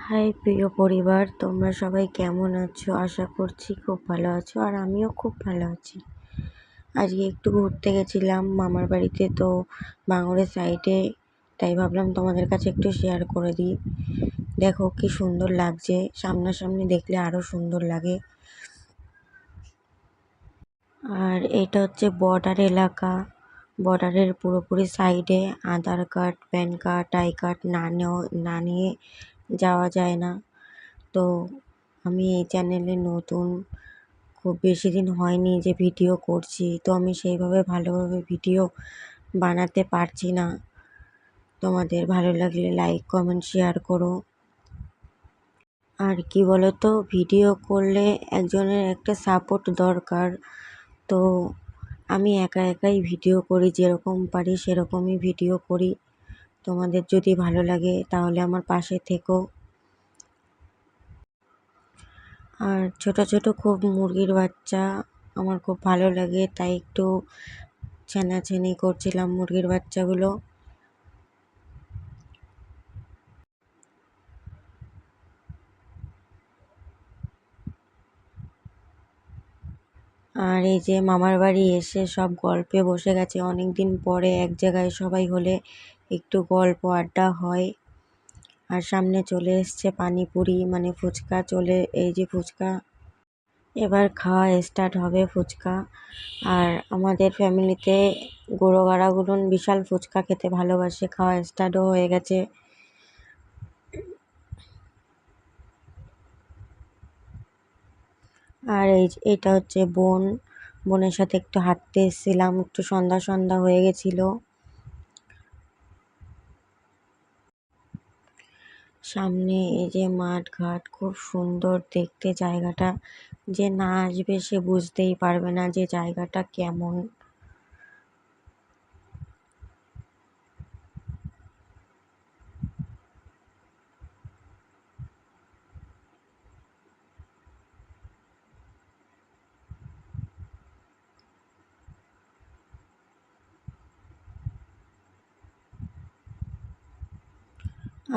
High প্রিয় পরিবার, তোমরা সবাই কেমন আছো? আশা করছি খুব ভালো আছো, আর আমিও খুব ভালো আছি। আজকে একটু ঘুরতে গেছিলাম মামার বাড়িতে, তো বাঙুরের সাইডে, তাই ভাবলাম তোমাদের কাছে একটু শেয়ার করে দিই। দেখো কি সুন্দর লাগছে, সামনাসামনি দেখলে আরও সুন্দর লাগে। আর এটা হচ্ছে বর্ডার এলাকা। বর্ডারের পুরোপুরি সাইডে Aadhaar card, PAN card, I card না নিয়ে যাওয়া যায় না। তো আমি এই চ্যানেলে নতুন, খুব বেশি দিন হয়নি যে ভিডিও করছি, তো আমি সেইভাবে ভালোভাবে ভিডিও বানাতে পারছি না। তোমাদের ভালো লাগলে লাইক, কমেন্ট, শেয়ার করো। আর কি বলো তো, ভিডিও করলে একজনের একটা সাপোর্ট দরকার। তো আমি একা একাই ভিডিও করি, যেরকম পারি সেরকমই ভিডিও করি। তোমাদের যদি ভালো লাগে তাহলে আমার পাশে থেকো। আর ছোট ছোট খুব মুরগির বাচ্চা আমার খুব ভালো লাগে, তাই একটু ছানাছানি করছিলাম মুরগির বাচ্চাগুলো। আর এই যে মামার বাড়ি এসে সব গল্পে বসে গেছে, অনেক দিন পরে এক জায়গায় সবাই হলে একটু গল্প আড্ডা হয়। আর সামনে চলে এসছে পানিপুরি, মানে ফুচকা, এই যে ফুচকা এবার খাওয়া স্টার্ট হবে, ফুচকা। আর আমাদের ফ্যামিলিতে গুঁড়ো বিশাল ফুচকা খেতে ভালোবাসে, খাওয়া স্টার্টও হয়ে গেছে। আর এইটা হচ্ছে বোনের সাথে একটু হাঁটতে এসেছিলাম, একটু সন্ধ্যা সন্ধ্যা হয়ে গেছিল। সামনে এই যে মাঠ ঘাট, খুব সুন্দর দেখতে জায়গাটা। যে না আসবে সে বুঝতেই পারবে না যে জায়গাটা কেমন।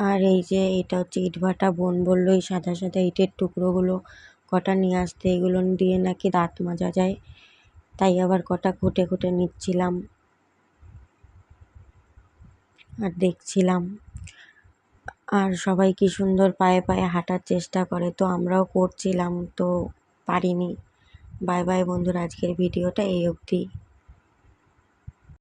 আর এই যে এটা হচ্ছে ইটভাটা। বোন বললো এই সাদা সাদা ইটের টুকরোগুলো কটা নিয়ে আসতে, এগুলো দিয়ে নাকি দাঁত মাজা যায়। তাই আবার কটা খুঁটে খুঁটে নিচ্ছিলাম আর দেখছিলাম। আর সবাই কি সুন্দর পায়ে পায়ে হাঁটার চেষ্টা করে, তো আমরাও করছিলাম, তো পারিনি। বাই বাই বন্ধুরা, আজকের ভিডিওটা এই অবধি।